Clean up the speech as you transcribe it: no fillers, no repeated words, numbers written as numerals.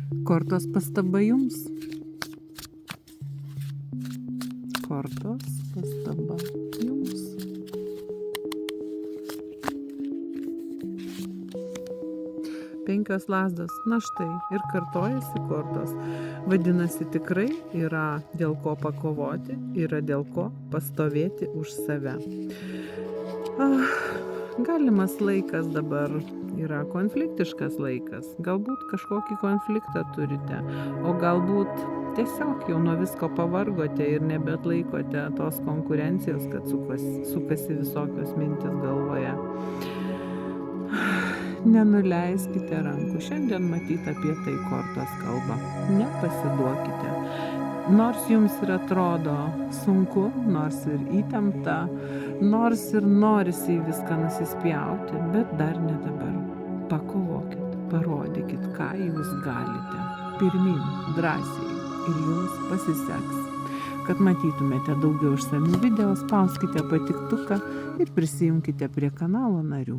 Kortos pastaba jums. Kortos pastaba jums. Penkios lazdos. Na štai, ir kartojasi kortos. Vadinasi, tikrai yra dėl ko pakovoti, yra dėl ko pastovėti už save. Galimas laikas dabar yra konfliktiškas laikas. Galbūt kažkokį konfliktą turite, o galbūt tiesiog jau nuo visko pavargote ir nebeatlaikote tos konkurencijos, kad sukasi visokios mintis galvoje. Nenuleiskite rankų. Šiandien matyt apie tai kortos kalba. Nepasiduokite. Nors jums ir atrodo sunku, nors ir įtempta, nors ir norisi į viską nusispjauti, bet dar ne dabar. Pakovokit, parodykit, ką jūs galite. Pirmyn, drąsiai, ir jums pasiseks. Kad matytumėte daugiau išsamių video, spauskite patiktuką ir prisijungkite prie kanalo narių.